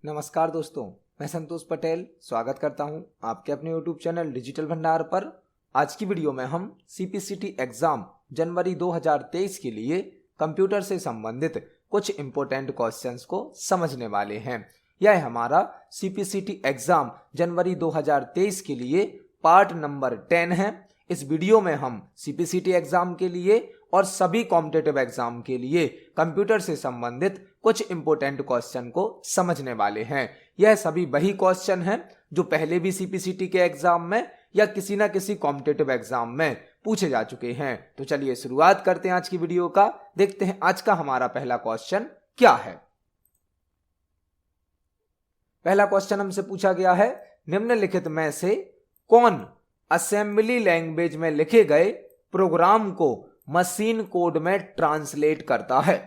नमस्कार दोस्तों, मैं संतोष पटेल स्वागत करता हूं आपके अपने YouTube चैनल डिजिटल भंडार पर। आज की वीडियो में हम CPCT एग्जाम जनवरी 2023 के लिए कंप्यूटर से संबंधित कुछ इंपॉर्टेंट क्वेश्चंस को समझने वाले हैं। यह हमारा CPCT एग्जाम जनवरी 2023 के लिए पार्ट नंबर 10 है। इस वीडियो में हम CPCT एग्जाम के लिए और सभी कॉम्पिटिटिव एग्जाम के लिए कंप्यूटर से संबंधित कुछ इंपॉर्टेंट क्वेश्चन को समझने वाले हैं। यह सभी वही क्वेश्चन हैं जो पहले भी CPCT के एग्जाम में या किसी ना किसी कॉम्पिटिटिव एग्जाम में पूछे जा चुके हैं। तो चलिए शुरुआत करते हैं आज की वीडियो का। देखते हैं आज का हमारा पहला क्वेश्चन क्या है। पहला क्वेश्चन हमसे पूछा गया है, निम्नलिखित में से कौन असेंबली लैंग्वेज में लिखे गए प्रोग्राम को मशीन कोड में ट्रांसलेट करता है।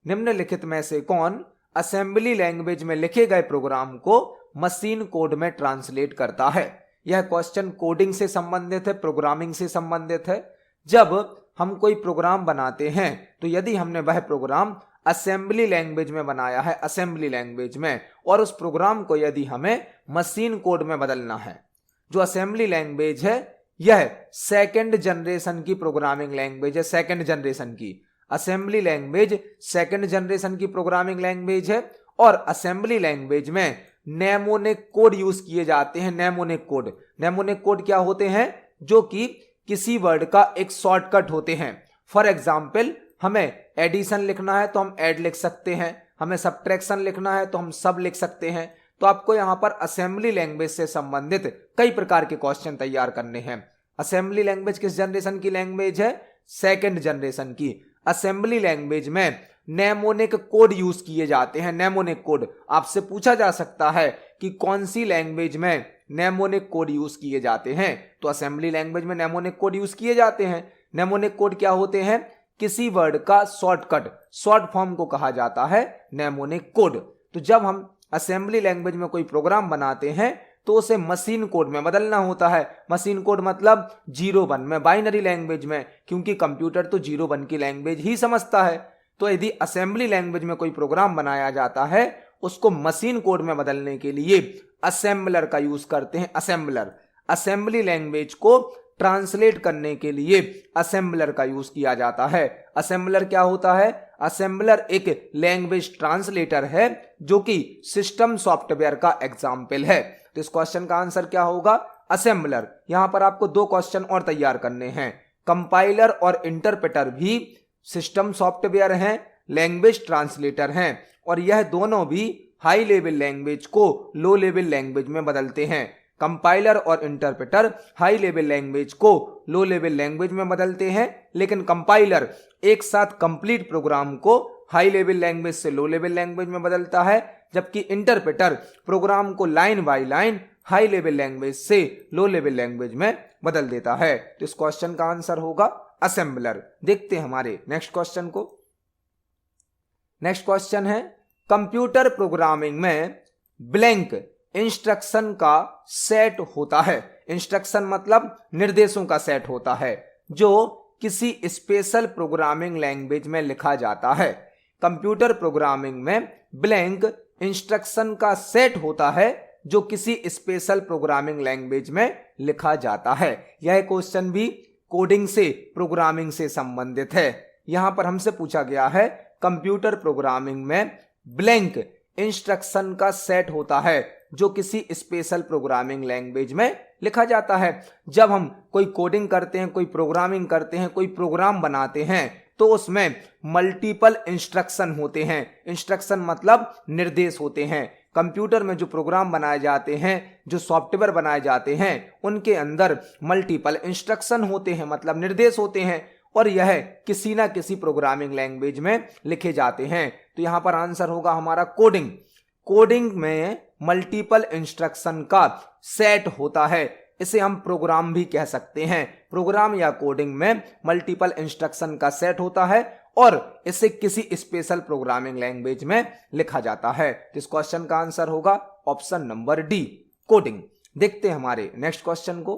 निम्नलिखित में से कौन असेंबली लैंग्वेज में लिखे गए प्रोग्राम को मशीन कोड में ट्रांसलेट करता है। यह क्वेश्चन कोडिंग से संबंधित है, प्रोग्रामिंग से संबंधित है। जब हम कोई प्रोग्राम बनाते हैं तो यदि हमने वह प्रोग्राम असेंबली लैंग्वेज में बनाया है, असेंबली लैंग्वेज में, और उस प्रोग्राम को यदि हमें मशीन कोड में बदलना है, जो असेंबली लैंग्वेज है यह सेकंड जनरेशन की प्रोग्रामिंग लैंग्वेज है। सेकंड जनरेशन की असेंबली लैंग्वेज सेकंड जनरेशन की प्रोग्रामिंग लैंग्वेज है और असेंबली लैंग्वेज में नेमोनिक कोड यूज किए जाते हैं। नेमोनिक कोड, नेमोनिक कोड क्या होते हैं? जो कि किसी वर्ड का एक शॉर्टकट होते हैं। फॉर एग्जाम्पल, हमें एडिशन लिखना है तो हम ऐड लिख सकते हैं, हमें सब्ट्रैक्शन लिखना है तो हम सब लिख सकते हैं। तो आपको यहां पर असेंबली लैंग्वेज से संबंधित कई प्रकार के क्वेश्चन तैयार करने हैं। असेंबली लैंग्वेज किस जनरेशन की लैंग्वेज है? सेकंड जनरेशन की। असेंबली लैंग्वेज में नेमोनिक कोड यूज किए जाते हैं। नेमोनिक कोड आपसे पूछा जा सकता है कि कौन सी लैंग्वेज में नेमोनिक कोड यूज किए जाते हैं, तो असेंबली लैंग्वेज में नेमोनिक कोड यूज किए जाते हैं। नेमोनिक कोड क्या होते हैं? किसी वर्ड का शॉर्टकट, शॉर्ट फॉर्म को कहा जाता है नेमोनिक कोड। तो जब हम असेंबली लैंग्वेज में कोई प्रोग्राम बनाते हैं तो उसे मशीन कोड में बदलना होता है। मशीन कोड मतलब 0-1 में, बाइनरी लैंग्वेज में, क्योंकि कंप्यूटर तो 0-1 की लैंग्वेज ही समझता है। तो यदि असेंबली लैंग्वेज में कोई प्रोग्राम बनाया जाता है उसको मशीन कोड में बदलने के लिए असेंबलर का यूज करते हैं। असेंबलर, असेंबली लैंग्वेज को ट्रांसलेट करने के लिए असेंबलर का यूज किया जाता है। असेंबलर क्या होता है? असेंबलर एक लैंग्वेज ट्रांसलेटर है जो कि सिस्टम सॉफ्टवेयर का एग्जाम्पल है। तो इस क्वेश्चन का आंसर क्या होगा? असेंबलर। यहां पर आपको दो क्वेश्चन और तैयार करने हैं। कंपाइलर और इंटरप्रेटर भी सिस्टम सॉफ्टवेयर हैं, लैंग्वेज ट्रांसलेटर हैं, और यह दोनों भी हाई लेवल लैंग्वेज को लो लेवल लैंग्वेज में बदलते हैं। कंपाइलर और इंटरप्रेटर हाई लेवल लैंग्वेज को लो लेवल लैंग्वेज में बदलते हैं, लेकिन कंपाइलर एक साथ कंप्लीट प्रोग्राम को हाई लेवल लैंग्वेज से लो लेवल लैंग्वेज में बदलता है, जबकि इंटरप्रेटर प्रोग्राम को line by line high level language से लो लेवल लैंग्वेज में बदल देता है। तो इस क्वेश्चन का आंसर होगा असेंबलर। देखते हैं हमारे नेक्स्ट क्वेश्चन को। नेक्स्ट क्वेश्चन है, कंप्यूटर प्रोग्रामिंग में ब्लैंक इंस्ट्रक्शन का सेट होता है। इंस्ट्रक्शन मतलब निर्देशों का सेट होता है जो किसी स्पेशल प्रोग्रामिंग लैंग्वेज में लिखा जाता है। कंप्यूटर प्रोग्रामिंग में ब्लैंक इंस्ट्रक्शन का सेट होता है जो किसी स्पेशल प्रोग्रामिंग लैंग्वेज में लिखा जाता है। यह क्वेश्चन भी कोडिंग से, प्रोग्रामिंग से संबंधित है। यहां पर हमसे पूछा गया है कंप्यूटर प्रोग्रामिंग में ब्लैंक इंस्ट्रक्शन का सेट होता है जो किसी स्पेशल प्रोग्रामिंग लैंग्वेज में लिखा जाता है। जब हम कोई कोडिंग करते हैं, कोई प्रोग्रामिंग करते हैं, कोई प्रोग्राम बनाते हैं तो उसमें मल्टीपल इंस्ट्रक्शन होते हैं। इंस्ट्रक्शन मतलब निर्देश होते हैं। कंप्यूटर में जो प्रोग्राम बनाए जाते हैं, जो सॉफ्टवेयर बनाए जाते हैं, उनके अंदर मल्टीपल इंस्ट्रक्शन होते हैं, मतलब निर्देश होते हैं, और यह किसी ना किसी प्रोग्रामिंग लैंग्वेज में लिखे जाते हैं। तो यहां पर आंसर होगा हमारा कोडिंग। कोडिंग में मल्टीपल इंस्ट्रक्शन का सेट होता है, इसे हम प्रोग्राम भी कह सकते हैं। प्रोग्राम या कोडिंग में मल्टीपल इंस्ट्रक्शन का सेट होता है और इसे किसी स्पेशल प्रोग्रामिंग लैंग्वेज में लिखा जाता है। तो इस क्वेश्चन का आंसर होगा ऑप्शन नंबर डी, कोडिंग। देखते हैं हमारे नेक्स्ट क्वेश्चन को।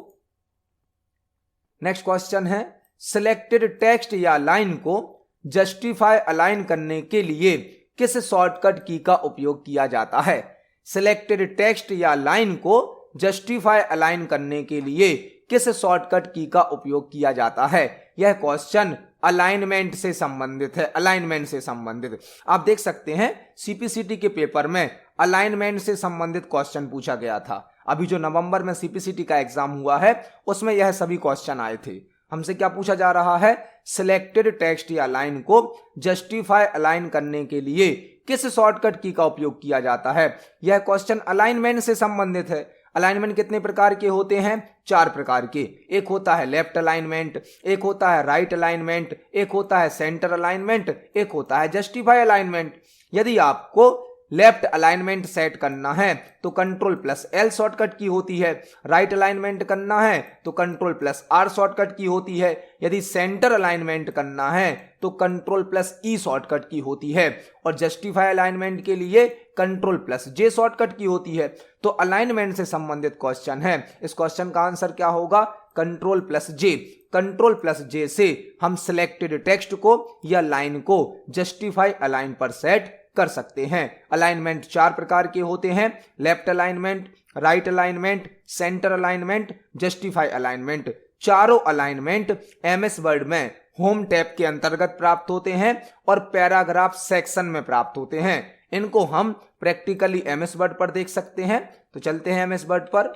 नेक्स्ट क्वेश्चन है, सिलेक्टेड टेक्स्ट या लाइन को जस्टिफाई अलाइन करने के लिए किस शॉर्टकट की का उपयोग किया जाता है। सिलेक्टेड टेक्स्ट या लाइन को जस्टिफाई अलाइन करने के लिए किस शॉर्टकट की का उपयोग किया जाता है। यह क्वेश्चन अलाइनमेंट से संबंधित है, अलाइनमेंट से संबंधित। आप देख सकते हैं सीपीसीटी के पेपर में अलाइनमेंट से संबंधित क्वेश्चन पूछा गया था। अभी जो नवंबर में सीपीसीटी का एग्जाम हुआ है उसमें यह सभी क्वेश्चन आए थे। हमसे क्या पूछा जा रहा है, सिलेक्टेड टेक्स्ट या लाइन को जस्टिफाई अलाइन करने के लिए किस शॉर्टकट की का उपयोग किया जाता है। यह क्वेश्चन अलाइनमेंट से संबंधित है। अलाइनमेंट कितने प्रकार के होते हैं, 4 प्रकार के। एक होता है लेफ्ट अलाइनमेंट, एक होता है राइट अलाइनमेंट, एक होता है सेंटर अलाइनमेंट, एक होता है जस्टिफाई अलाइनमेंट। यदि आपको लेफ्ट अलाइनमेंट सेट करना है तो Ctrl+L शॉर्टकट की होती है। राइट अलाइनमेंट करना है तो Ctrl+R शॉर्टकट की होती है। यदि सेंटर अलाइनमेंट करना है तो Ctrl+E शॉर्टकट की होती है। और जस्टिफाई अलाइनमेंट के लिए Ctrl+J शॉर्टकट की होती है। तो अलाइनमेंट से संबंधित क्वेश्चन है। इस क्वेश्चन का आंसर क्या होगा, Ctrl+J। Ctrl+J से हम सिलेक्टेड टेक्स्ट को या लाइन को जस्टिफाई अलाइन पर सेट कर सकते हैं। अलाइनमेंट 4 प्रकार के होते हैं, left alignment, right alignment, centre alignment, justify alignment. चारों अलाइनमेंट एमएस वर्ड में होम टैब के अंतर्गत प्राप्त होते हैं और पैराग्राफ सेक्शन में प्राप्त होते हैं। इनको हम प्रैक्टिकली एमएस वर्ड पर देख सकते हैं। तो चलते हैं एमएस वर्ड पर।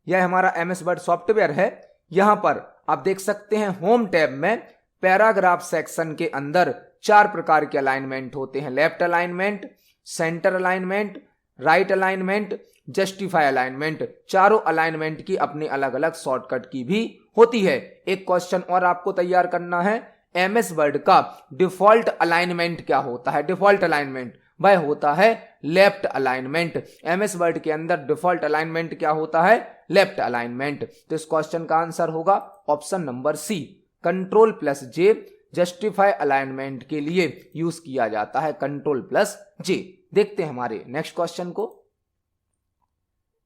यह हमारा एमएस वर्ड सॉफ्टवेयर है। यहां पर आप देख सकते हैं होम टैब में पैराग्राफ सेक्शन के अंदर 4 प्रकार के अलाइनमेंट होते हैं, left alignment, centre alignment, right alignment, justify alignment. चारों अलाइनमेंट की अपनी अलग अलग शॉर्टकट की भी होती है। एक क्वेश्चन और आपको तैयार करना है, एमएस वर्ड का डिफॉल्ट अलाइनमेंट क्या होता है। डिफॉल्ट अलाइनमेंट वह होता है लेफ्ट अलाइनमेंट। एमएस वर्ड के अंदर डिफॉल्ट अलाइनमेंट क्या होता है, लेफ्ट अलाइनमेंट। तो इस क्वेश्चन का आंसर होगा option number C. Ctrl+J justify alignment के लिए यूज किया जाता है, Ctrl+J। देखते हैं हमारे नेक्स्ट क्वेश्चन को।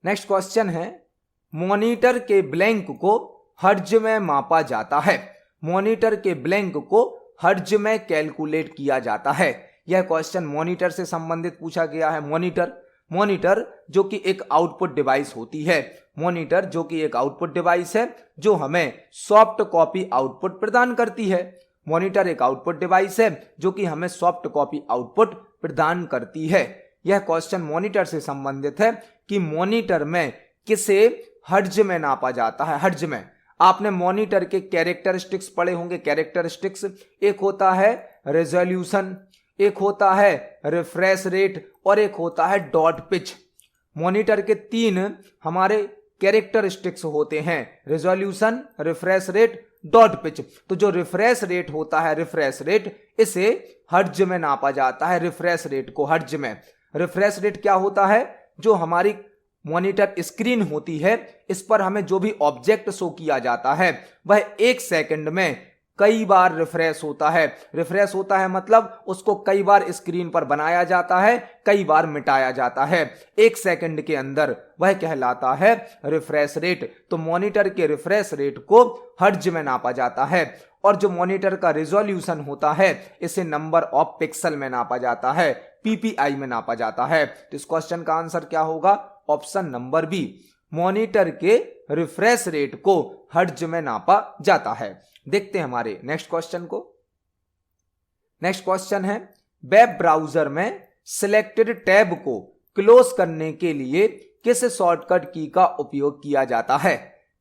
नेक्स्ट क्वेश्चन है, मॉनिटर के ब्लैंक को हर्ट्ज में मापा जाता है। मॉनिटर के ब्लैंक को हर्ट्ज में कैलकुलेट किया जाता है। यह क्वेश्चन मॉनिटर से संबंधित पूछा गया है। मॉनिटर जो कि एक आउटपुट डिवाइस होती है। मॉनिटर जो कि एक आउटपुट डिवाइस है जो हमें सॉफ्ट कॉपी आउटपुट प्रदान करती है। मॉनिटर एक आउटपुट डिवाइस है जो कि हमें सॉफ्ट कॉपी आउटपुट प्रदान करती है। यह क्वेश्चन मॉनिटर से संबंधित है कि मॉनिटर में किसे हर्ट्ज में नापा जाता है। हर्ट्ज में आपने मॉनिटर के कैरेक्टरिस्टिक्स पढ़े होंगे। कैरेक्टरिस्टिक्स एक होता है रेजोल्यूशन, एक होता है रिफ्रेश रेट और एक होता है डॉट पिच। मॉनिटर के 3 हमारे कैरेक्टरिस्टिक्स होते हैं, resolution, refresh rate, dot pitch. तो जो रिफ्रेश रेट होता है, रिफ्रेश रेट, इसे हर्ट्ज में नापा जाता है। रिफ्रेश रेट को हर्ट्ज में। रिफ्रेश रेट क्या होता है, जो हमारी मॉनिटर स्क्रीन होती है इस पर हमें जो भी ऑब्जेक्ट शो किया जाता है वह 1 सेकंड में कई बार रिफ्रेश होता है। रिफ्रेश होता है मतलब उसको कई बार स्क्रीन पर बनाया जाता है, कई बार मिटाया जाता है। 1 सेकंड के अंदर वह कहलाता है रिफ्रेश रेट। तो मॉनिटर के रिफ्रेश रेट को हर्ट्ज में नापा जाता है। और जो मॉनिटर का रिजोल्यूशन होता है इसे नंबर ऑफ पिक्सल में नापा जाता है, पीपीआई में नापा जाता है। तो इस क्वेश्चन का आंसर क्या होगा, ऑप्शन नंबर बी। मॉनिटर के रिफ्रेश रेट को हर्ट्ज में नापा जाता है। देखते हैं हमारे नेक्स्ट क्वेश्चन को। नेक्स्ट क्वेश्चन है, वेब ब्राउजर में सिलेक्टेड टैब को क्लोज करने के लिए किस शॉर्टकट की का उपयोग किया जाता है।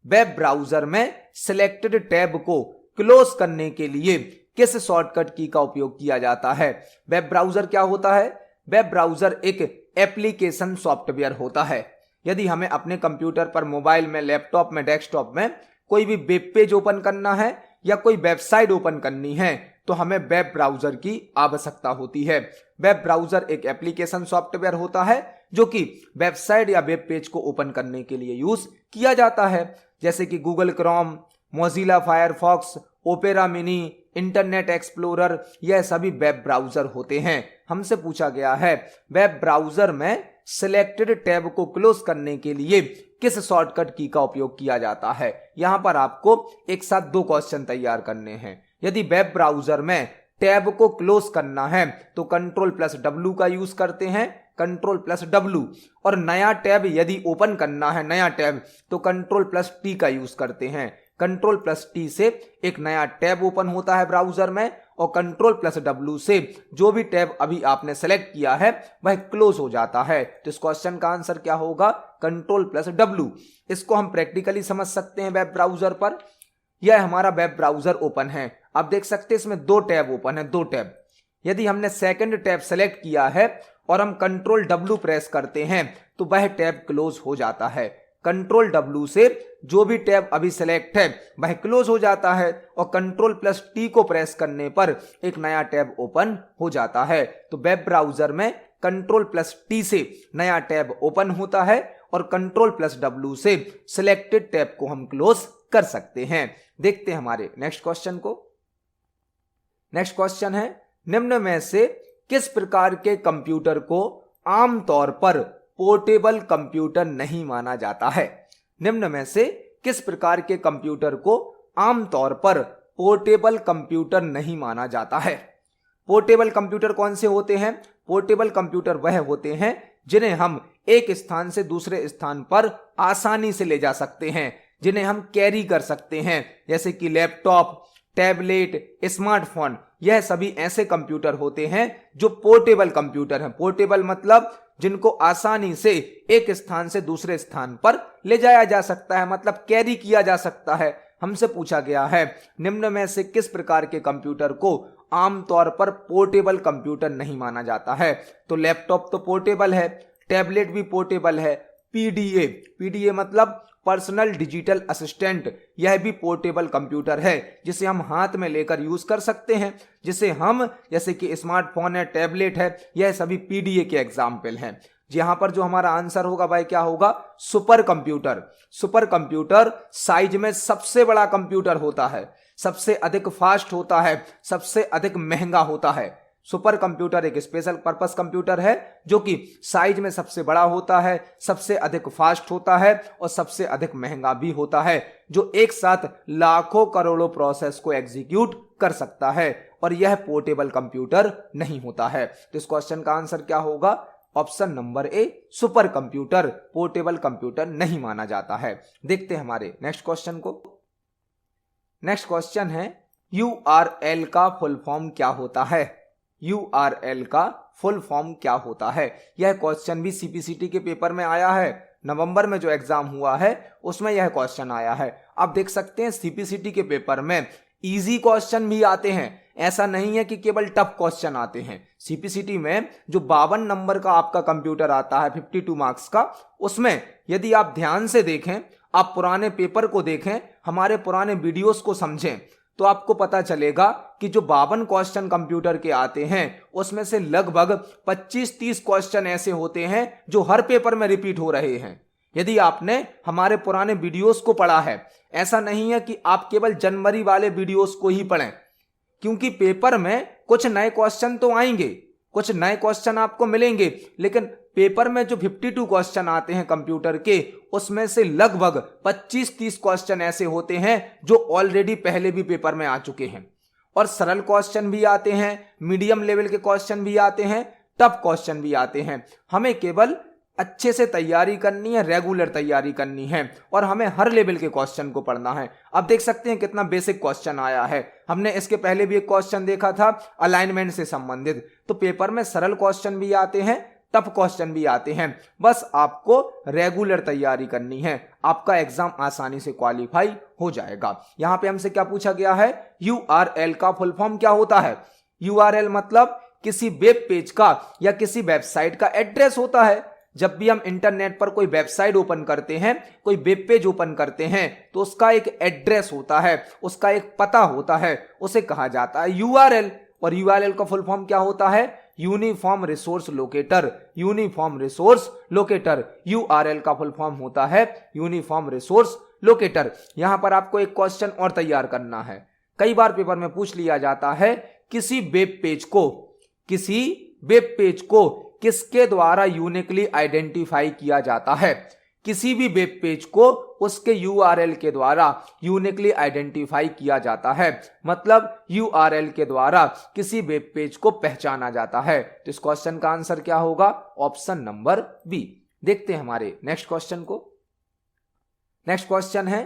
वेब ब्राउजर में सिलेक्टेड टैब को क्लोज करने के लिए किस शॉर्टकट की का उपयोग किया जाता है। वेब ब्राउजर क्या होता है, वेब ब्राउजर एक एप्लीकेशन सॉफ्टवेयर होता है। यदि हमें अपने कंप्यूटर पर, मोबाइल में, लैपटॉप में, डेस्कटॉप में कोई भी वेब पेज ओपन करना है या कोई वेबसाइट ओपन करनी है तो हमें वेब ब्राउजर की आवश्यकता होती है। वेब ब्राउजर एक एप्लीकेशन सॉफ्टवेयर होता है जो कि वेबसाइट या वेब पेज को ओपन करने के लिए यूज किया जाता है, जैसे कि Google Chrome, Mozilla Firefox, opera mini, internet explorer, यह सभी वेब ब्राउजर होते हैं। हमसे पूछा गया है वेब ब्राउजर में सिलेक्टेड टैब को क्लोज करने के लिए किस शॉर्टकट की का उपयोग किया जाता है। यहां पर आपको एक साथ 2 क्वेश्चन तैयार करने हैं। यदि वेब ब्राउजर में टैब को क्लोज करना है तो Ctrl+W का यूज करते हैं, Ctrl+W, और नया टैब यदि ओपन करना है नया टैब तो Ctrl+T का यूज करते हैं। Ctrl+T से एक नया टैब ओपन होता है ब्राउजर में, और Ctrl+W से जो भी टैब अभी आपने सेलेक्ट किया है वह क्लोज हो जाता है। तो इस क्वेश्चन का आंसर क्या होगा? Ctrl+W। इसको हम प्रैक्टिकली समझ सकते हैं वेब ब्राउजर पर। यह हमारा वेब ब्राउजर ओपन है। आप देख सकते हैं इसमें दो टैब ओपन है, दो टैब। यदि हमने सेकंड टैब सेलेक्ट किया है और हम Ctrl+W प्रेस करते हैं तो वह टैब क्लोज हो जाता है। Ctrl+W से जो भी टैब अभी सेलेक्ट है वह क्लोज हो जाता है, और Ctrl+T को प्रेस करने पर एक नया टैब ओपन हो जाता है। तो वेब ब्राउजर में Ctrl+T से नया टैब ओपन होता है और Ctrl+W से सिलेक्टेड टैब को हम क्लोज कर सकते हैं। देखते हैं हमारे नेक्स्ट क्वेश्चन को। नेक्स्ट क्वेश्चन है, निम्न में से किस प्रकार के कंप्यूटर को आमतौर पर पोर्टेबल कंप्यूटर नहीं माना जाता है? निम्न में से किस प्रकार के कंप्यूटर को आमतौर पर पोर्टेबल कंप्यूटर नहीं माना जाता है? पोर्टेबल कंप्यूटर कौन से होते हैं? पोर्टेबल कंप्यूटर वह होते हैं जिन्हें हम एक स्थान से दूसरे स्थान पर आसानी से ले जा सकते हैं, जिन्हें हम कैरी कर सकते हैं, जैसे कि लैपटॉप, टैबलेट, स्मार्टफोन। यह सभी ऐसे कंप्यूटर होते हैं जो पोर्टेबल कंप्यूटर हैं। पोर्टेबल मतलब जिनको आसानी से एक स्थान से दूसरे स्थान पर ले जाया जा सकता है, मतलब कैरी किया जा सकता है। हमसे पूछा गया है निम्न में से किस प्रकार के कंप्यूटर को आमतौर पर पोर्टेबल कंप्यूटर नहीं माना जाता है? तो लैपटॉप तो पोर्टेबल है, टैबलेट भी पोर्टेबल है, पीडीए मतलब पर्सनल डिजिटल असिस्टेंट, यह भी पोर्टेबल कंप्यूटर है जिसे हम हाथ में लेकर यूज कर सकते हैं, जिसे हम जैसे कि स्मार्टफोन है, टैबलेट है, यह सभी पीडीए के एग्जाम्पल हैं। यहां पर जो हमारा आंसर होगा भाई क्या होगा? Super computer. Super computer size में सबसे बड़ा कंप्यूटर होता है, सबसे अधिक फास्ट होता है, सबसे अधिक महंगा होता है। सुपर कंप्यूटर एक स्पेशल पर्पस कंप्यूटर है जो कि साइज में सबसे बड़ा होता है, सबसे अधिक फास्ट होता है और सबसे अधिक महंगा भी होता है, जो एक साथ लाखों करोड़ों प्रोसेस को एग्जीक्यूट कर सकता है, और यह पोर्टेबल कंप्यूटर नहीं होता है। तो इस क्वेश्चन का आंसर क्या होगा? Option number A, super computer portable computer नहीं माना जाता है। देखते हैं हमारे नेक्स्ट क्वेश्चन को। नेक्स्ट क्वेश्चन है, यूआरएल का फुल फॉर्म क्या होता है? यूआरएल का फुल फॉर्म क्या होता है? यह क्वेश्चन भी सीपीसीटी के पेपर में आया है। नवंबर में जो एग्जाम हुआ है उसमें यह क्वेश्चन आया है। आप देख सकते हैं सीपीसीटी के पेपर में इजी क्वेश्चन भी आते हैं, ऐसा नहीं है कि केवल टफ क्वेश्चन आते हैं। सीपीसीटी में जो 52 नंबर का आपका कंप्यूटर आता है 52 मार्क्स का, उसमें यदि आप ध्यान से देखें, आप पुराने पेपर को देखें, हमारे पुराने वीडियोस को समझें, तो आपको पता चलेगा कि जो 52 क्वेश्चन कंप्यूटर के आते हैं उसमें से लगभग 25-30 क्वेश्चन ऐसे होते हैं जो हर पेपर में रिपीट हो रहे हैं। यदि आपने हमारे पुराने वीडियोस को पढ़ा है, ऐसा नहीं है कि आप केवल जनवरी वाले वीडियोस को ही पढ़ें, क्योंकि पेपर में कुछ नए क्वेश्चन तो आएंगे, कुछ नए क्वेश्चन आपको मिलेंगे, लेकिन पेपर में जो 52 क्वेश्चन आते हैं कंप्यूटर के, उसमें से लगभग 25-30 क्वेश्चन ऐसे होते हैं जो ऑलरेडी पहले भी पेपर में आ चुके हैं। और सरल क्वेश्चन भी आते हैं, मीडियम लेवल के क्वेश्चन भी आते हैं, टफ क्वेश्चन भी आते हैं। हमें केवल अच्छे से तैयारी करनी है, रेगुलर तैयारी करनी है, और हमें हर लेवल के क्वेश्चन को पढ़ना है। अब देख सकते हैं कितना बेसिक क्वेश्चन आया है। हमने इसके पहले भी एक क्वेश्चन देखा था अलाइनमेंट से संबंधित। तो पेपर में सरल क्वेश्चन भी आते हैं, टफ क्वेश्चन भी आते हैं। बस आपको रेगुलर तैयारी करनी है, आपका एग्जाम आसानी से क्वालिफाई हो जाएगा। यहां पे हमसे क्या पूछा गया है? यूआरएल का फुल फॉर्म क्या होता है? यूआरएल मतलब किसी वेब पेज का या किसी वेबसाइट का एड्रेस होता है। जब भी हम इंटरनेट पर कोई वेबसाइट ओपन करते हैं, कोई वेब पेज ओपन करते हैं, तो उसका एक एड्रेस होता है, उसका एक पता होता है, उसे कहा जाता है यूआरएल। और यूआरएल का फुल फॉर्म क्या होता है? Uniform resource locator. Uniform resource locator, URL का फुल फॉर्म होता है यूनिफॉर्म रिसोर्स लोकेटर। यहां पर आपको एक क्वेश्चन और तैयार करना है। कई बार पेपर में पूछ लिया जाता है किसी वेब पेज को किसके द्वारा यूनिकली आइडेंटिफाई किया जाता है? किसी भी वेब पेज को उसके यूआरएल के द्वारा यूनिकली आइडेंटिफाई किया जाता है, मतलब यूआरएल के द्वारा किसी वेब पेज को पहचाना जाता है। तो इस क्वेश्चन का आंसर क्या होगा? Option number B. देखते हैं हमारे नेक्स्ट क्वेश्चन को। नेक्स्ट क्वेश्चन है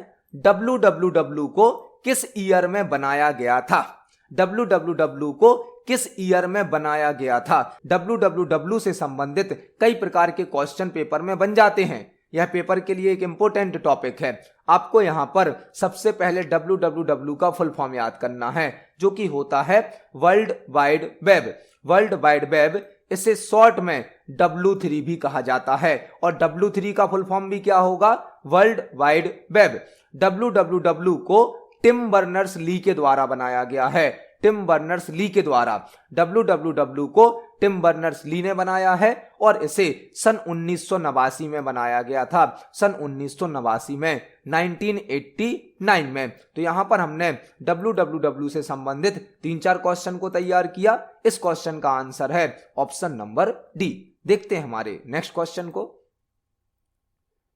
www को किस ईयर में बनाया गया था? www को किस ईयर में बनाया गया था? www से संबंधित कई प्रकार के क्वेश्चन पेपर में बन जाते हैं। यह पेपर के लिए एक इंपॉर्टेंट टॉपिक है। आपको यहां पर सबसे पहले www का फुल फॉर्म याद करना है, जो कि होता है world wide web. World wide web, इसे शॉर्ट में W3 भी कहा जाता है, और W3 का फुल फॉर्म भी क्या होगा? World wide web. www को टिम बर्नर्स ली के द्वारा बनाया गया है। टिम बर्नर्स ली के द्वारा www को टिम बर्नर्स ली ने बनाया है, और इसे सन 1989 में बनाया गया था। सन 1989 में, 1989 में। तो यहां पर हमने www से संबंधित 3-4 क्वेश्चन को तैयार किया। इस क्वेश्चन का आंसर है ऑप्शन नंबर डी। देखते हैं हमारे नेक्स्ट क्वेश्चन को।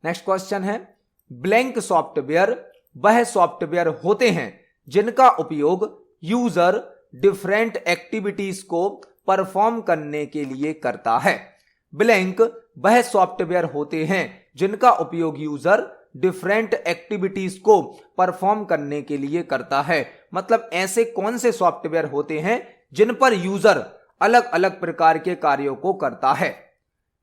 नेक्स्ट क्वेश्चन है ब्लैंक सॉफ्टवेयर वह सॉफ्टवेयर होते हैं जिनका उपयोग यूजर डिफरेंट एक्टिविटीज को परफॉर्म करने के लिए करता है। ब्लैंक वह सॉफ्टवेयर होते हैं जिनका उपयोग यूजर डिफरेंट एक्टिविटीज को परफॉर्म करने के लिए करता है। मतलब ऐसे कौन से सॉफ्टवेयर होते हैं जिन पर यूजर अलग अलग प्रकार के कार्यों को करता है?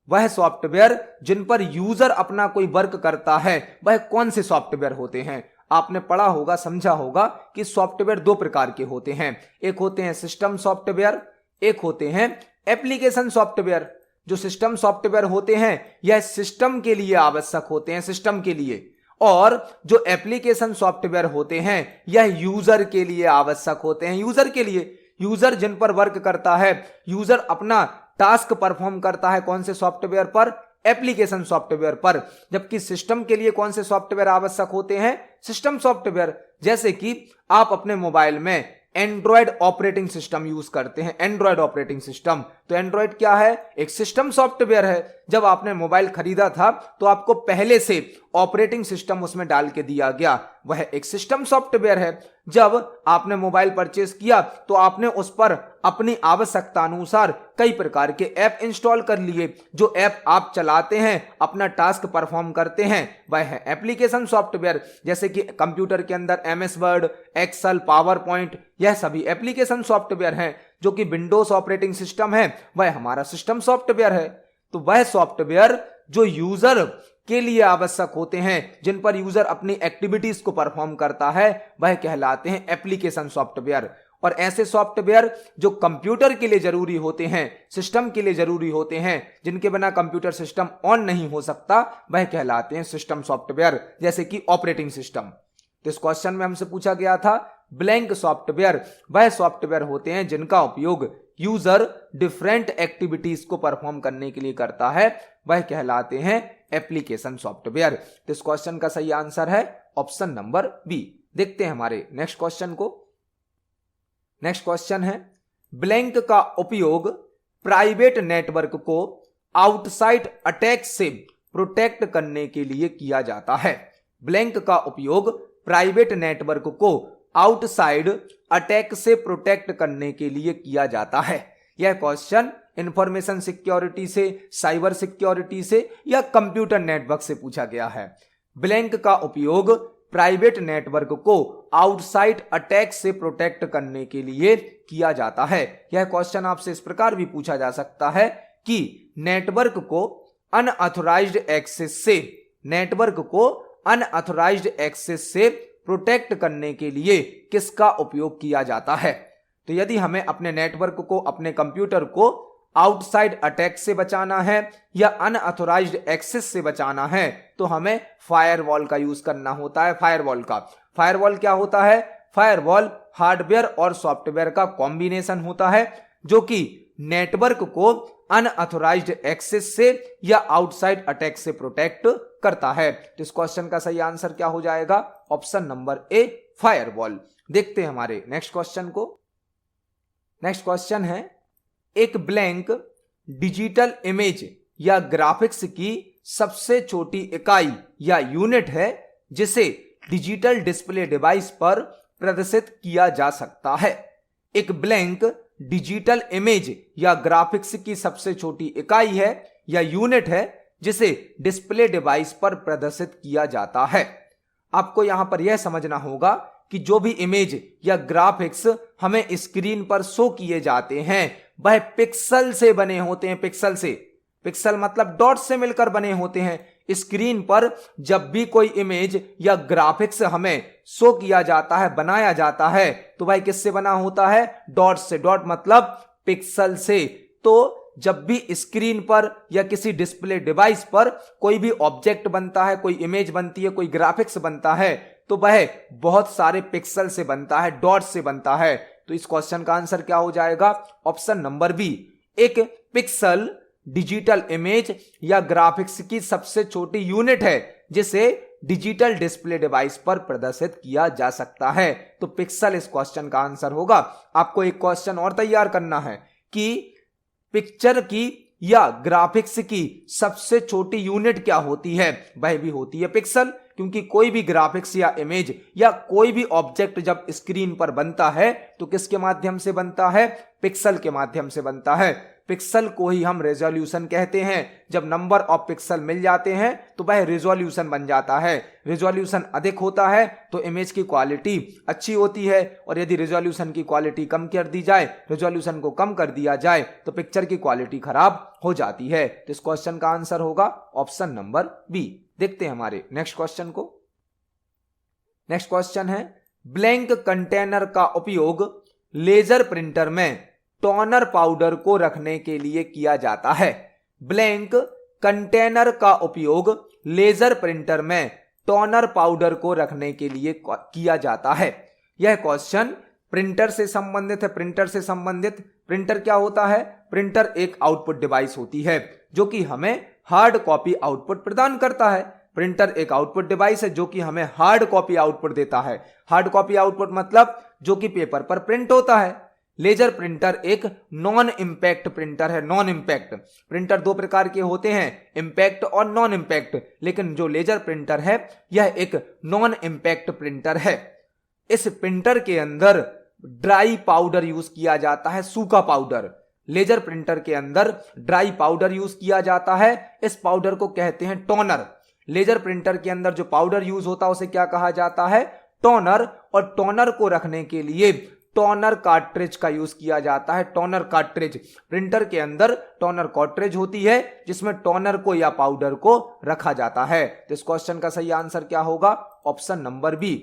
वह सॉफ्टवेयर जिन पर यूजर अपना कोई वर्क करता है, वह कौन से सॉफ्टवेयर होते हैं? आपने पढ़ा होगा, समझा होगा कि सॉफ्टवेयर 2 प्रकार के होते हैं। एक होते हैं सिस्टम सॉफ्टवेयर, एक होते हैं एप्लीकेशन सॉफ्टवेयर। जो सिस्टम सॉफ्टवेयर होते हैं यह सिस्टम के लिए आवश्यक होते हैं, सिस्टम के लिए, और जो एप्लीकेशन सॉफ्टवेयर होते हैं यह यूजर के लिए आवश्यक होते हैं। यूजर के लिए, यूजर जिन पर वर्क करता है, यूजर अपना टास्क परफॉर्म करता है, कौन से सॉफ्टवेयर पर? एप्लीकेशन सॉफ्टवेयर पर। जबकि सिस्टम के लिए कौन से सॉफ्टवेयर आवश्यक होते हैं? System software. जैसे कि आप अपने मोबाइल में एंड्रॉयड ऑपरेटिंग सिस्टम यूज करते हैं, एंड्रॉयड ऑपरेटिंग सिस्टम। तो एंड्रॉयड क्या है? एक सिस्टम सॉफ्टवेयर है। जब आपने मोबाइल खरीदा था तो आपको पहले से ऑपरेटिंग सिस्टम उसमें डाल के दिया गया, वह एक सिस्टम सॉफ्टवेयर है। जब आपने मोबाइल परचेस किया तो आपने उस पर अपनी आवश्यकता अनुसार कई प्रकार के ऐप इंस्टॉल कर लिए। जो ऐप आप चलाते हैं, अपना टास्क परफॉर्म करते हैं, वह है एप्लीकेशन सॉफ्टवेयर। जैसे कि कंप्यूटर के अंदर MS word, Excel, PowerPoint, यह सभी एप्लीकेशन सॉफ्टवेयर हैं। जो कि विंडोज ऑपरेटिंग सिस्टम है, वह हमारा सिस्टम सॉफ्टवेयर है। तो वह सॉफ्टवेयर जो यूजर के लिए आवश्यक होते हैं, जिन पर यूजर अपनी एक्टिविटीज को परफॉर्म करता है, वह कहलाते हैं एप्लीकेशन सॉफ्टवेयर। और ऐसे सॉफ्टवेयर जो कंप्यूटर के लिए जरूरी होते हैं, सिस्टम के लिए जरूरी होते हैं, जिनके बिना कंप्यूटर सिस्टम ऑन नहीं हो सकता, वह कहलाते हैं सिस्टम सॉफ्टवेयर, जैसे कि ऑपरेटिंग सिस्टम। तो इस क्वेश्चन में हमसे पूछा गया था ब्लैंक सॉफ्टवेयर वह सॉफ्टवेयर होते हैं जिनका उपयोग यूजर डिफरेंट एक्टिविटीज को परफॉर्म करने के लिए करता है, वह कहलाते हैं एप्लीकेशन सॉफ्टवेयर। तो इस क्वेश्चन का सही आंसर है ऑप्शन नंबर बी। देखते हैं हमारे नेक्स्ट क्वेश्चन को। नेक्स्ट क्वेश्चन है ब्लैंक का उपयोग प्राइवेट नेटवर्क को आउटसाइड अटैक से प्रोटेक्ट करने के लिए किया जाता है। ब्लैंक का उपयोग प्राइवेट नेटवर्क को आउटसाइड अटैक से प्रोटेक्ट करने के लिए किया जाता है। यह क्वेश्चन इंफॉर्मेशन सिक्योरिटी से, साइबर सिक्योरिटी से या कंप्यूटर नेटवर्क से पूछा गया है। ब्लैंक का उपयोग प्राइवेट नेटवर्क को आउटसाइड अटैक से प्रोटेक्ट करने के लिए किया जाता है। यह क्वेश्चन आपसे इस प्रकार भी पूछा जा सकता है कि नेटवर्क को अनऑथराइज्ड एक्सेस से, नेटवर्क को अनऑथराइज्ड एक्सेस से प्रोटेक्ट करने के लिए किसका उपयोग किया जाता है। तो यदि हमें अपने नेटवर्क को, अपने कंप्यूटर को आउटसाइड अटैक से बचाना है या अनऑथराइज्ड एक्सेस से बचाना है, तो हमें फायरवॉल का यूज करना होता है। फायरवॉल क्या होता है? फायरवॉल हार्डवेयर और सॉफ्टवेयर का कॉम्बिनेशन होता है, जो कि नेटवर्क को अनऑथराइज्ड एक्सेस से या आउटसाइड अटैक से प्रोटेक्ट करता है। तो इस क्वेश्चन का सही आंसर क्या हो जाएगा? Option number A, firewall. देखते हैं हमारे नेक्स्ट क्वेश्चन को। नेक्स्ट क्वेश्चन है एक ब्लैंक डिजिटल इमेज या ग्राफिक्स की सबसे छोटी इकाई या यूनिट है जिसे डिजिटल डिस्प्ले डिवाइस पर प्रदर्शित किया जा सकता है। एक ब्लैंक डिजिटल इमेज या ग्राफिक्स की सबसे छोटी इकाई है या यूनिट है जिसे डिस्प्ले डिवाइस पर प्रदर्शित किया जाता है। आपको यहां पर यह समझना होगा कि जो भी इमेज या ग्राफिक्स हमें स्क्रीन पर शो किए जाते हैं वह पिक्सल से बने होते हैं। पिक्सल मतलब डॉट से मिलकर बने होते हैं। स्क्रीन पर जब भी कोई इमेज या ग्राफिक्स हमें शो किया जाता है, बनाया जाता है, तो वह किससे बना होता है? डॉट से। डॉट मतलब पिक्सल से। तो जब भी स्क्रीन पर या किसी डिस्प्ले डिवाइस पर कोई भी ऑब्जेक्ट बनता है, कोई इमेज बनती है, कोई ग्राफिक्स बनता है, तो वह बहुत सारे पिक्सल से बनता है, डॉट से बनता है। तो इस क्वेश्चन का आंसर क्या हो जाएगा? Option number B. एक पिक्सल डिजिटल इमेज या ग्राफिक्स की सबसे छोटी यूनिट है जिसे डिजिटल डिस्प्ले डिवाइस पर प्रदर्शित किया जा सकता है। तो पिक्सल इस क्वेश्चन का आंसर होगा। आपको एक क्वेश्चन और तैयार करना है कि पिक्चर की या ग्राफिक्स की सबसे छोटी यूनिट क्या होती है? वह भी होती है पिक्सल, क्योंकि कोई भी ग्राफिक्स या इमेज या कोई भी ऑब्जेक्ट जब स्क्रीन पर बनता है तो किसके माध्यम से बनता है? पिक्सल के माध्यम से बनता है। पिक्सल को ही हम रेजोल्यूशन कहते हैं। जब नंबर ऑफ पिक्सल मिल जाते हैं तो वह रेजोल्यूशन बन जाता है। रेजोल्यूशन अधिक होता है तो इमेज की क्वालिटी अच्छी होती है, और यदि रेजोल्यूशन की क्वालिटी कम कर दी जाए, रेजोल्यूशन को कम कर दिया जाए, तो पिक्चर की क्वालिटी खराब हो जाती है। तो इस क्वेश्चन का आंसर होगा ऑप्शन नंबर बी। देखते हैं हमारे नेक्स्ट क्वेश्चन को। नेक्स्ट क्वेश्चन है, ब्लैंक कंटेनर का उपयोग लेजर प्रिंटर में टोनर पाउडर को रखने के लिए किया जाता है। ब्लैंक कंटेनर का उपयोग लेजर प्रिंटर में टोनर पाउडर को रखने के लिए किया जाता है। यह क्वेश्चन प्रिंटर से संबंधित है। प्रिंटर क्या होता है? प्रिंटर एक आउटपुट डिवाइस होती है जो कि हमें हार्ड कॉपी आउटपुट प्रदान करता है। प्रिंटर एक आउटपुट डिवाइस है जो कि हमें हार्ड कॉपी आउटपुट देता है। हार्ड कॉपी आउटपुट मतलब जो कि पेपर पर प्रिंट होता है। लेजर प्रिंटर एक नॉन इंपैक्ट प्रिंटर है। नॉन इंपैक्ट प्रिंटर दो प्रकार के होते हैं, इंपैक्ट और नॉन इंपैक्ट, लेकिन जो लेजर प्रिंटर है यह एक नॉन इंपैक्ट प्रिंटर है। इस प्रिंटर के अंदर ड्राई पाउडर यूज किया जाता है, सूखा पाउडर। लेजर प्रिंटर के अंदर ड्राई पाउडर यूज किया जाता है। इस पाउडर को कहते हैं टोनर। लेजर प्रिंटर के अंदर जो पाउडर यूज होता है उसे क्या कहा जाता है? टोनर। और टोनर को रखने के लिए टोनर कार्ट्रिज का यूज किया जाता है। टोनर कार्ट्रिज, प्रिंटर के अंदर टोनर कार्ट्रिज होती है जिसमें टोनर को या पाउडर को रखा जाता है। तो इस क्वेश्चन का सही आंसर क्या होगा? Option number B.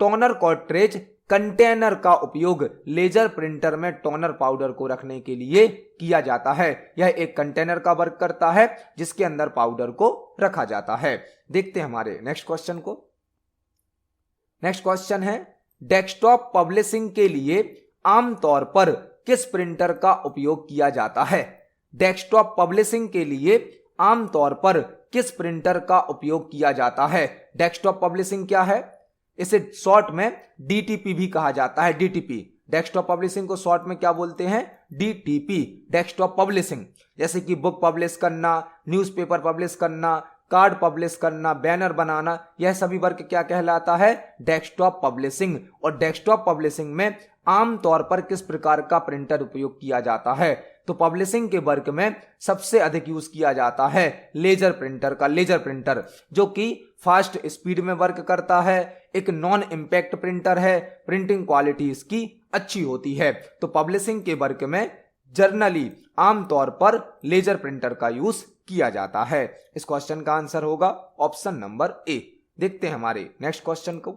Toner cartridge container का उपयोग लेजर प्रिंटर में टोनर पाउडर को रखने के लिए किया जाता है। यह एक कंटेनर का वर्क करता है जिसके अंदर पाउडर को रखा जाता है। देखते हैं हमारे नेक्स्ट क्वेश्चन को। नेक्स्ट क्वेश्चन है, डेस्कटॉप पब्लिशिंग के लिए आमतौर पर किस प्रिंटर का उपयोग किया जाता है? डेस्कटॉप पब्लिशिंग के लिए आमतौर पर किस प्रिंटर का उपयोग किया जाता है? डेस्कटॉप पब्लिशिंग क्या है? इसे शॉर्ट में डीटीपी भी कहा जाता है। डीटीपी, डेस्कटॉप पब्लिशिंग को शॉर्ट में क्या बोलते हैं? DTP, desktop publishing. जैसे कि बुक पब्लिश करना, न्यूज़पेपर पब्लिश करना, कार्ड पब्लिश करना, बैनर बनाना, यह सभी वर्क क्या कहलाता है? Desktop publishing. और डेस्कटॉप पब्लिशिंग में आमतौर पर किस प्रकार का प्रिंटर उपयोग किया जाता है? तो पब्लिशिंग के वर्क में सबसे अधिक यूज किया जाता है लेजर प्रिंटर का। लेजर प्रिंटर जो कि फास्ट स्पीड में वर्क करता है, एक नॉन इंपैक्ट प्रिंटर है, प्रिंटिंग क्वालिटी इसकी अच्छी होती है। तो पब्लिशिंग के वर्क में जर्नली आमतौर पर लेजर प्रिंटर का यूज किया जाता है। इस क्वेश्चन का आंसर होगा ऑप्शन नंबर ए। देखते हैं हमारे नेक्स्ट क्वेश्चन को।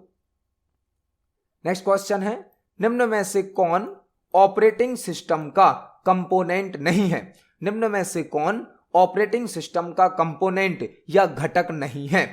नेक्स्ट क्वेश्चन है, निम्न में से कौन ऑपरेटिंग सिस्टम का कंपोनेंट नहीं है? निम्न में से कौन ऑपरेटिंग सिस्टम का कंपोनेंट या घटक नहीं है?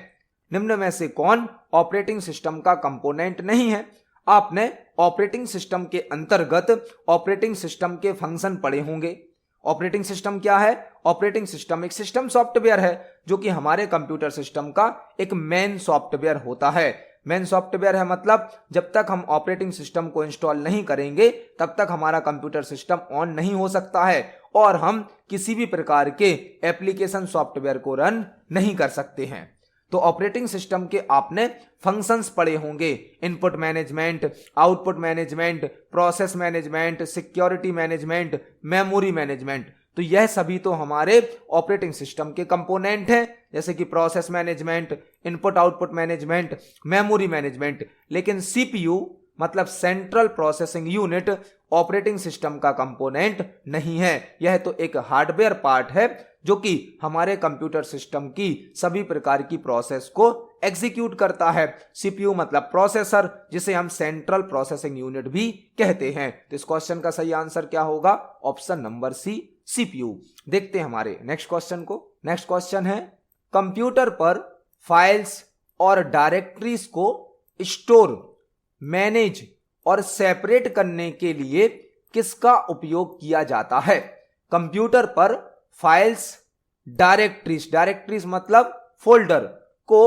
निम्न में से कौन ऑपरेटिंग सिस्टम का कंपोनेंट नहीं है? आपने ऑपरेटिंग सिस्टम के अंतर्गत ऑपरेटिंग सिस्टम के फंक्शन पढ़े होंगे। ऑपरेटिंग सिस्टम क्या है? ऑपरेटिंग सिस्टम एक सिस्टम सॉफ्टवेयर है जो कि हमारे कंप्यूटर सिस्टम का एक मेन सॉफ्टवेयर होता है। मेन सॉफ्टवेयर है मतलब जब तक हम ऑपरेटिंग सिस्टम को इंस्टॉल नहीं करेंगे तब तक हमारा कंप्यूटर सिस्टम ऑन नहीं हो सकता है और हम किसी भी प्रकार के एप्लीकेशन सॉफ्टवेयर को रन नहीं कर सकते हैं। तो ऑपरेटिंग सिस्टम के आपने फंक्शंस पढ़े होंगे, input management, output management, process management, security management, memory management. तो यह सभी तो हमारे ऑपरेटिंग सिस्टम के कंपोनेंट हैं, जैसे कि process management, input output management, memory management. लेकिन सीपीयू मतलब central processing unit operating system का कंपोनेंट नहीं है। यह तो एक हार्डवेयर पार्ट है जो कि हमारे कंप्यूटर सिस्टम की सभी प्रकार की प्रोसेस को एग्जीक्यूट करता है। सीपीयू मतलब प्रोसेसर, जिसे हम सेंट्रल प्रोसेसिंग यूनिट भी कहते हैं। तो इस क्वेश्चन का सही आंसर क्या होगा? Option number C, CPU. देखते हैं हमारे नेक्स्ट क्वेश्चन को। नेक्स्ट क्वेश्चन है, कंप्यूटर पर फाइल्स और डायरेक्टरीज को स्टोर, मैनेज और सेपरेट करने के लिए किसका उपयोग किया जाता है? कंप्यूटर पर फाइल्स, डायरेक्टरीज, डायरेक्टरीज मतलब फोल्डर को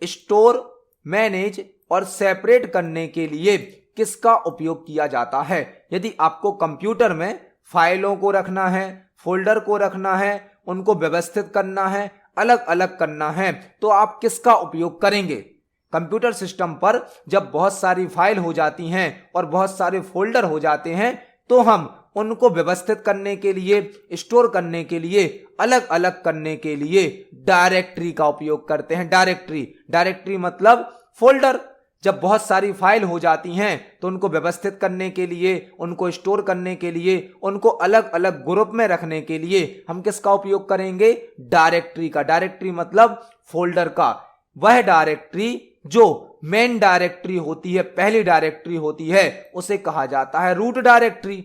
स्टोर, मैनेज और सेपरेट करने के लिए किसका उपयोग किया जाता है? यदि आपको कंप्यूटर में फाइलों को रखना है, फोल्डर को रखना है, उनको व्यवस्थित करना है, अलग अलग करना है, तो आप किसका उपयोग करेंगे? कंप्यूटर सिस्टम पर जब बहुत सारी फाइल हो जाती हैं और बहुत सारे फोल्डर हो जाते हैं तो हम उनको व्यवस्थित करने के लिए, स्टोर करने के लिए, अलग अलग करने के लिए डायरेक्टरी का उपयोग करते हैं। डायरेक्टरी मतलब फोल्डर। जब बहुत सारी फाइल हो जाती हैं तो उनको व्यवस्थित करने के लिए, उनको स्टोर करने के लिए, उनको अलग अलग ग्रुप में रखने के लिए हम किसका उपयोग करेंगे? डायरेक्टरी का। डायरेक्टरी मतलब फोल्डर का। वह डायरेक्टरी जो मेन डायरेक्टरी होती है, पहली डायरेक्टरी होती है, उसे कहा जाता है रूट डायरेक्टरी।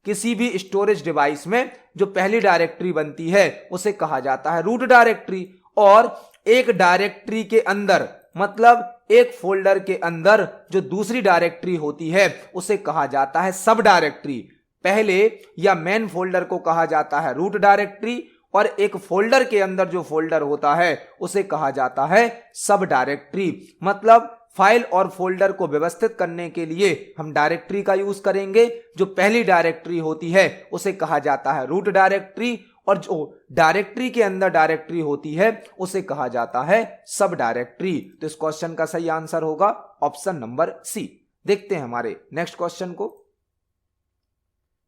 किसी भी स्टोरेज डिवाइस में जो पहली डायरेक्टरी बनती है उसे कहा जाता है रूट डायरेक्टरी। और एक डायरेक्टरी के अंदर मतलब एक फोल्डर के अंदर जो दूसरी डायरेक्टरी होती है उसे कहा जाता है सब डायरेक्टरी। पहले या मेन फोल्डर को कहा जाता है रूट डायरेक्टरी और एक फोल्डर के अंदर जो फोल्डर होता है उसे कहा जाता है सब डायरेक्टरी। मतलब फाइल और फोल्डर को व्यवस्थित करने के लिए हम डायरेक्टरी का यूज करेंगे। जो पहली डायरेक्टरी होती है उसे कहा जाता है रूट डायरेक्टरी और जो डायरेक्टरी के अंदर डायरेक्टरी होती है उसे कहा जाता है सब डायरेक्टरी। तो इस क्वेश्चन का सही आंसर होगा ऑप्शन नंबर सी। देखते हैं हमारे नेक्स्ट क्वेश्चन को।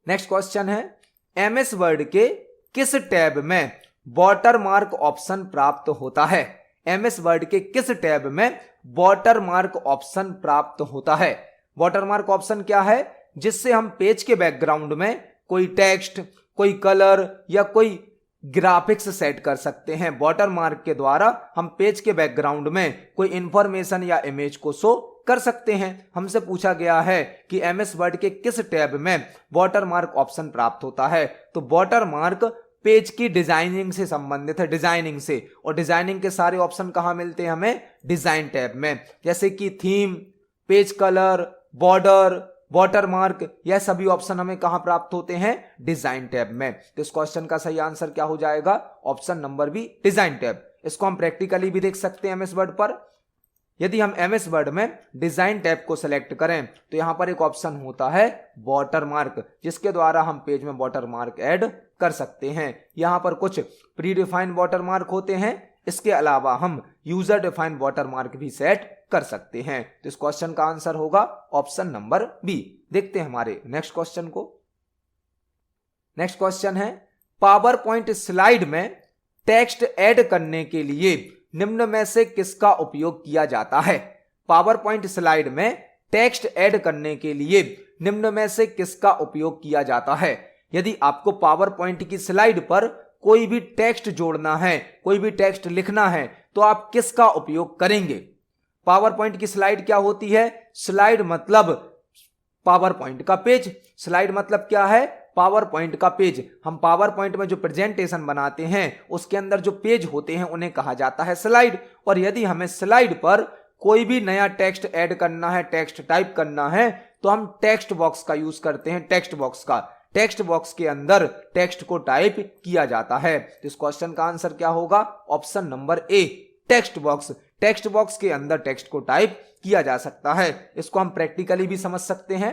नेक्स्ट क्वेश्चन है, एमएस वर्ड के किस टैब में वाटरमार्क ऑप्शन प्राप्त होता है? एमएस वर्ड के किस टैब में वाटरमार्क ऑप्शन प्राप्त होता है? वाटरमार्क ऑप्शन क्या है? जिससे हम पेज के बैकग्राउंड में कोई टेक्स्ट, कोई कलर या कोई ग्राफिक्स सेट कर सकते हैं। वाटरमार्क के द्वारा हम पेज के बैकग्राउंड में कोई इंफॉर्मेशन या इमेज को शो कर सकते हैं। हमसे पूछा गया है कि एमएस वर्ड के किस टैब में वाटरमार्क ऑप्शन प्राप्त होता है? तो वाटरमार्क पेज की डिजाइनिंग से संबंधित है, डिजाइनिंग से। और डिजाइनिंग के सारे ऑप्शन कहां मिलते हैं हमें? डिजाइन टैब में। जैसे कि theme, page colour, border, watermark, यह सभी ऑप्शन हमें कहां प्राप्त होते हैं? डिजाइन टैब में। तो इस क्वेश्चन का सही आंसर क्या हो जाएगा? Option number B, design tab. इसको हम प्रैक्टिकली भी देख सकते हैं एमएस वर्ड पर। यदि हम एमएस वर्ड में डिजाइन टैब को सिलेक्ट करें तो यहां पर एक ऑप्शन होता है वाटरमार्क, जिसके द्वारा हम पेज में वाटरमार्क ऐड कर सकते हैं। यहां पर कुछ प्री डिफाइंड वाटरमार्क होते हैं, इसके अलावा हम यूजर डिफाइंड वाटरमार्क भी सेट कर सकते हैं। तो इस क्वेश्चन का आंसर होगा ऑप्शन नंबर बी। देखते हैं हमारे नेक्स्ट क्वेश्चन को। नेक्स्ट क्वेश्चन है, पावर पॉइंट स्लाइड में टेक्स्ट ऐड करने के लिए निम्न में से किसका उपयोग किया जाता है? पावर पॉइंट स्लाइड में टेक्स्ट ऐड करने के लिए निम्न में से किसका उपयोग किया जाता है? यदि आपको पावर पॉइंट की स्लाइड पर कोई भी टेक्स्ट जोड़ना है, कोई भी टेक्स्ट लिखना है, तो आप किसका उपयोग करेंगे? पावर पॉइंट की स्लाइड क्या होती है? स्लाइड मतलब पावर पॉइंट का पेज। स्लाइड मतलब क्या है? पावर पॉइंट का पेज। हम पावर पॉइंट में जो प्रेजेंटेशन बनाते हैं उसके अंदर जो पेज होते हैं उन्हें कहा जाता है स्लाइड। और यदि हमें स्लाइड पर कोई भी नया टेक्स्ट ऐड करना है, टेक्स्ट टाइप करना है, तो हम टेक्स्ट बॉक्स का यूज करते हैं। टेक्स्ट बॉक्स का, टेक्स्ट बॉक्स के अंदर टेक्स्ट को टाइप किया जाता है। तो इस क्वेश्चन का आंसर क्या होगा? Option number A, text box. Text box के अंदर टेक्स्ट को टाइप किया जा सकता है। इसको हम प्रैक्टिकली भी समझ सकते हैं।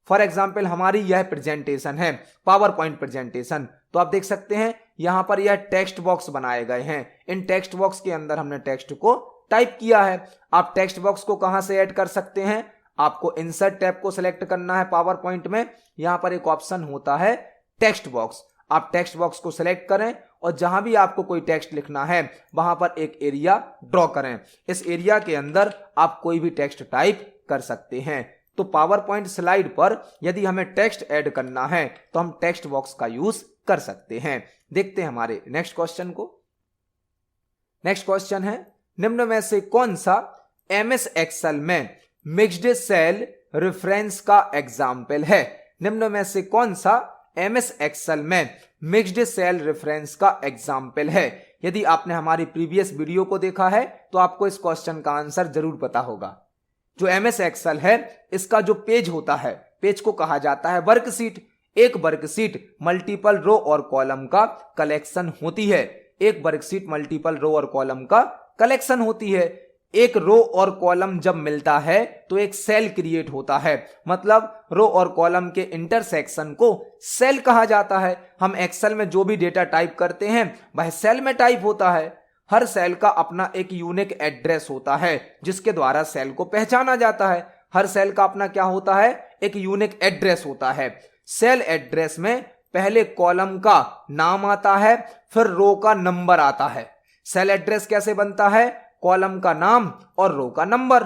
फॉर एग्जाम्पल हमारी यह प्रेजेंटेशन है, पावर पॉइंट प्रेजेंटेशन, तो आप देख सकते हैं यहां पर यह टेक्स्ट बॉक्स बनाए गए हैं। इन टेक्स्ट बॉक्स के अंदर हमने टेक्स्ट को टाइप किया है। आप टेक्स्ट बॉक्स को कहां से ऐड कर सकते हैं? आपको इंसर्ट टैब को सिलेक्ट करना है पावर पॉइंट में। यहां पर एक ऑप्शन होता है टेक्स्ट बॉक्स। आप टेक्स्ट बॉक्स को सिलेक्ट करें और जहां भी आपको कोई टेक्स्ट लिखना है वहां पर एक एरिया ड्रॉ करें। इस एरिया के अंदर आप कोई भी टेक्स्ट टाइप कर सकते हैं। तो पावर पॉइंट स्लाइड पर यदि हमें टेक्स्ट ऐड करना है तो हम टेक्स्ट बॉक्स का यूज कर सकते हैं। देखते हैं हमारे नेक्स्ट क्वेश्चन को। नेक्स्ट क्वेश्चन है, निम्न में से कौन सा एमएस एक्सेल में मिक्स्ड सेल रेफरेंस का एग्जाम्पल है? निम्न में से कौन सा एमएस एक्सेल में मिक्स्ड सेल रेफरेंस का एग्जाम्पल है? यदि आपने हमारी प्रीवियस वीडियो को देखा है तो आपको इस क्वेश्चन का आंसर जरूर पता होगा। जो एमएस एक्सेल है इसका जो पेज होता है, पेज को कहा जाता है वर्कशीट। एक वर्कशीट मल्टीपल रो और कॉलम का कलेक्शन होती है। एक वर्कशीट मल्टीपल रो और कॉलम का कलेक्शन होती है। एक रो और कॉलम जब मिलता है तो एक सेल क्रिएट होता है। मतलब रो और कॉलम के इंटरसेक्शन को सेल कहा जाता है। हम एक्सेल में जो भी डेटा टाइप करते हैं वह सेल में टाइप होता है। हर सेल का अपना एक यूनिक एड्रेस होता है जिसके द्वारा सेल को पहचाना जाता है। हर सेल का अपना क्या होता है? एक यूनिक एड्रेस होता है। सेल एड्रेस में पहले कॉलम का नाम आता है, फिर रो का नंबर आता है। सेल एड्रेस कैसे बनता है? कॉलम का नाम और रो का नंबर।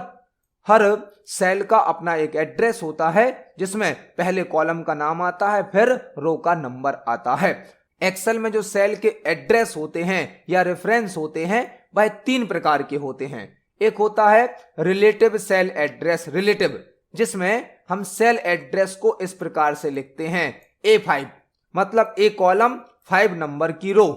हर सेल का अपना एक एड्रेस होता है जिसमें पहले कॉलम का नाम आता है, फिर रो का नंबर आता है। एक्सेल में जो सेल के एड्रेस होते हैं या रेफरेंस होते हैं वह 3 प्रकार के होते हैं। एक होता है रिलेटिव सेल एड्रेस, रिलेटिव, जिसमें हम सेल एड्रेस को इस प्रकार से लिखते हैं A5, मतलब ए कॉलम 5 नंबर की रो,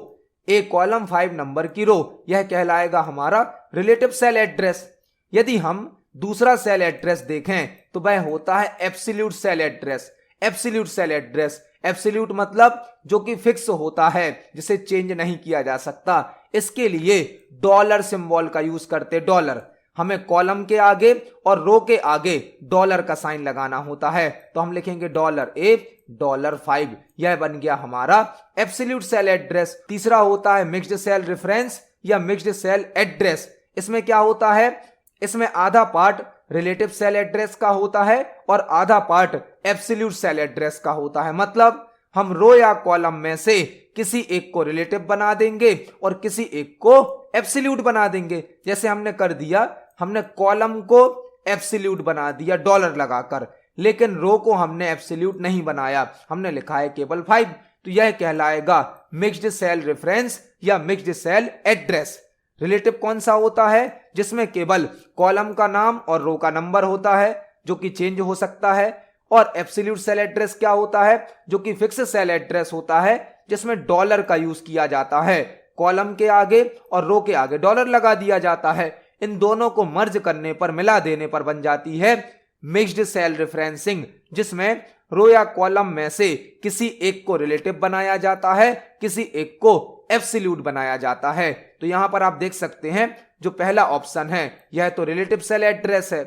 ए कॉलम 5 नंबर की रो, यह कहलाएगा हमारा रिलेटिव सेल एड्रेस। यदि हम दूसरा सेल एड्रेस देखें तो वह होता है absolute cell address. Absolute cell address, absolute मतलब जो कि फिक्स होता है, जिसे चेंज नहीं किया जा सकता। इसके लिए डॉलर सिंबल का यूज करते। डॉलर, हमें कॉलम के आगे और रो के आगे डॉलर का साइन लगाना होता है, तो हम लिखेंगे $A $5। यह बन गया हमारा एब्सोल्यूट सेल एड्रेस। तीसरा होता है मिक्स्ड सेल रेफरेंस या मिक्स्ड सेल एड्रेस। इसमें क्या होता है? इसमें आधा पार्ट रिलेटिव सेल एड्रेस का होता है और आधा पार्ट एब्सोल्यूट सेल एड्रेस का होता है। मतलब हम रो या कॉलम में से किसी एक को रिलेटिव बना देंगे और किसी एक को एब्सोल्यूट बना देंगे। जैसे हमने कर दिया, हमने कॉलम को एब्सोल्यूट बना दिया डॉलर लगाकर, लेकिन रो को हमने एब्सोल्यूट नहीं बनाया, हमने लिखा है केवल 5। तो यह कहलाएगा मिक्स्ड सेल रेफरेंस या मिक्स्ड सेल एड्रेस। रिलेटिव कौन सा होता है? जिसमें केवल कॉलम का नाम और रो का नंबर होता है जो कि चेंज हो सकता है। और एब्सोल्यूट सेल एड्रेस क्या होता है? जो कि फिक्स सेल एड्रेस होता है जिसमें डॉलर का यूज किया जाता है। कॉलम के आगे और रो के आगे डॉलर लगा दिया जाता है। इन दोनों को मर्ज करने पर, मिला देने पर बन जाती है मिक्स्ड सेल रेफरेंसिंग, जिसमें रो या कॉलम में से किसी एक को रिलेटिव बनाया जाता है, किसी एक को एब्सोल्यूट बनाया जाता है। तो यहां पर आप देख सकते हैं जो पहला ऑप्शन है यह तो रिलेटिव सेल एड्रेस है,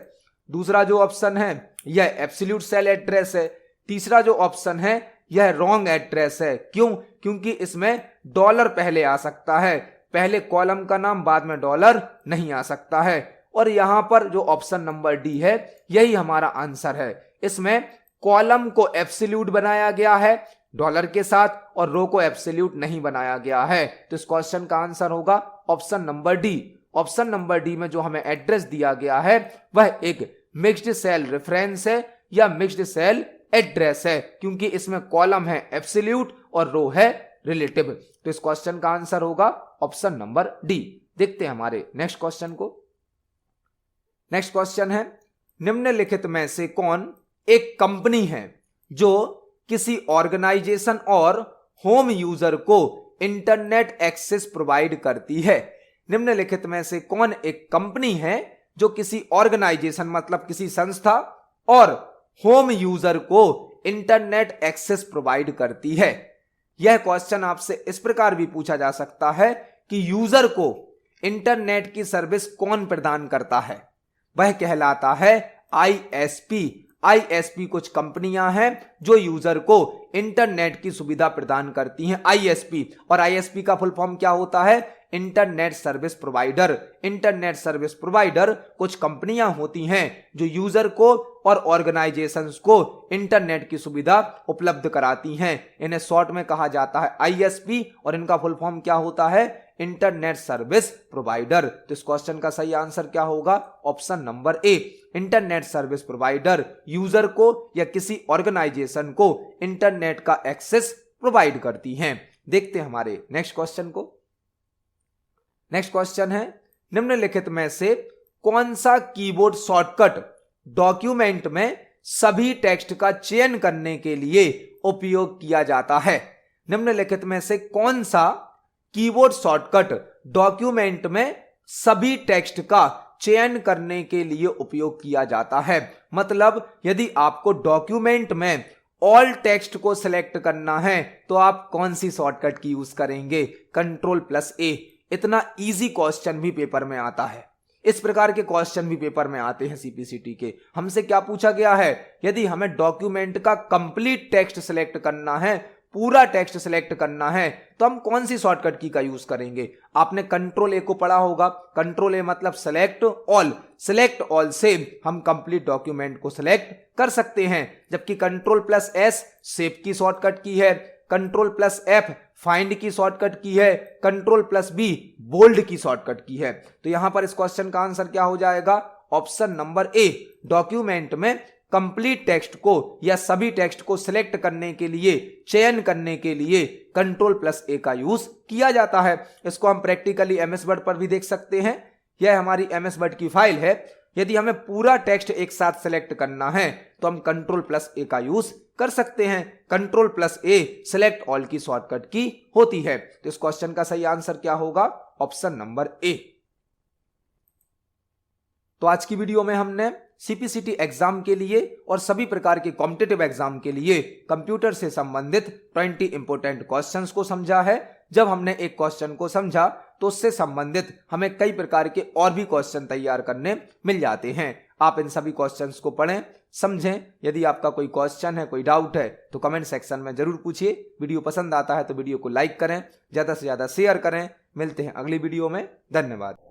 दूसरा जो ऑप्शन है यह एब्सोल्यूट सेल एड्रेस है, तीसरा जो ऑप्शन है यह रॉन्ग एड्रेस है। क्यों? क्योंकि इसमें डॉलर पहले आ सकता है, पहले कॉलम का नाम बाद में डॉलर नहीं आ सकता है। और यहां पर जो ऑप्शन नंबर डी है यही हमारा आंसर है। इसमें कॉलम को एब्सोल्यूट बनाया गया है डॉलर के साथ और रो को एब्सोल्यूट नहीं बनाया गया है। तो इस क्वेश्चन का आंसर होगा option number D. Option number D में जो हमें एड्रेस दिया गया है वह एक मिक्स्ड सेल रेफरेंस है या मिक्स्ड सेल एड्रेस है, क्योंकि इसमें कॉलम है एब्सोल्यूट और रो है रिलेटिव। तो इस क्वेश्चन का आंसर होगा ऑप्शन नंबर डी। देखते हैं हमारे नेक्स्ट क्वेश्चन को। नेक्स्ट क्वेश्चन है, निम्नलिखित में से कौन एक कंपनी है जो किसी ऑर्गेनाइजेशन और होम यूजर को इंटरनेट एक्सेस प्रोवाइड करती है? निम्नलिखित में से कौन एक कंपनी है जो किसी ऑर्गेनाइजेशन मतलब किसी संस्था और होम यूजर को इंटरनेट एक्सेस प्रोवाइड करती है? यह क्वेश्चन आपसे इस प्रकार भी पूछा जा सकता है कि यूजर को इंटरनेट की सर्विस कौन प्रदान करता है? वह कहलाता है ISP। ISP कुछ कंपनियां हैं जो यूजर को इंटरनेट की सुविधा प्रदान करती हैं, ISP। और ISP का फुल फॉर्म क्या होता है? Internet service provider. Internet service provider कुछ कंपनियां होती हैं जो यूजर को और ऑर्गेनाइजेशंस को इंटरनेट की सुविधा उपलब्ध कराती हैं। इन्हें शॉर्ट में कहा जाता है ISP और इनका फुल फॉर्म क्या होता है? Internet service provider. तो इस क्वेश्चन का सही आंसर क्या होगा? Option number A. Internet service provider user को या किसी ऑर्गेनाइजेशन को इंटरनेट का एक्सेस प्रोवाइड करती हैं। देखते हैं हमारे नेक्स्ट क्वेश्चन को। नेक्स्ट क्वेश्चन है, निम्नलिखित में से कौन सा कीबोर्ड शॉर्टकट डॉक्यूमेंट में सभी टेक्स्ट का चयन करने के लिए उपयोग किया जाता है? निम्नलिखित में से कौन सा कीबोर्ड शॉर्टकट डॉक्यूमेंट में सभी टेक्स्ट का चयन करने के लिए उपयोग किया जाता है? मतलब यदि आपको डॉक्यूमेंट में ऑल टेक्स्ट को सिलेक्ट करना है तो आप कौन सी शॉर्टकट की यूज करेंगे? Ctrl+A। इतना इजी क्वेश्चन भी पेपर में आता है। इस प्रकार के क्वेश्चन भी पेपर में आते हैं CPCT के। हमसे क्या पूछा गया है? यदि हमें डॉक्यूमेंट का कंप्लीट टेक्स्ट सिलेक्ट करना है, पूरा टेक्स्ट सिलेक्ट करना है, तो हम कौन सी शॉर्टकट की का यूज करेंगे? आपने Ctrl+A को पढ़ा होगा। Ctrl+A मतलब सेलेक्ट ऑल। सेलेक्ट ऑल से हम कंप्लीट डॉक्यूमेंट को सिलेक्ट कर सकते हैं, जबकि Ctrl+S शेप की शॉर्टकट की है, Ctrl+F फाइंड की शॉर्टकट की है, Ctrl+B बोल्ड की शॉर्टकट की है। तो यहां पर इस क्वेश्चन का आंसर क्या हो जाएगा? Option number A. डॉक्यूमेंट में कंप्लीट टेक्स्ट को या सभी टेक्स्ट को सिलेक्ट करने के लिए, चयन करने के लिए Ctrl+A का यूज किया जाता है। इसको हम प्रैक्टिकली MS वर्ड पर भी देख सकते हैं। यह हमारी MS वर्ड की फाइल है। यदि हमें पूरा टेक्स्ट एक साथ सिलेक्ट करना है तो हम Ctrl+A का यूज कर सकते हैं। Ctrl+A सिलेक्ट ऑल की शॉर्टकट की होती है। तो इस क्वेश्चन का सही आंसर क्या होगा? Option number A. तो आज की वीडियो में हमने CPCT एग्जाम के लिए और सभी प्रकार के कॉम्पिटिटिव एग्जाम के लिए कंप्यूटर से संबंधित 20 इंपोर्टेंट क्वेश्चंस को समझा है। जब हमने एक क्वेश्चन को समझा तो उससे संबंधित हमें कई प्रकार के और भी क्वेश्चन तैयार करने मिल जाते हैं। आप इन सभी क्वेश्चंस को पढ़ें, समझें। यदि आपका कोई क्वेश्चन है, कोई डाउट है तो कमेंट सेक्शन में जरूर पूछिए। वीडियो पसंद आता है तो वीडियो को लाइक करें, ज्यादा से ज्यादा शेयर करें। मिलते हैं अगली वीडियो में। धन्यवाद।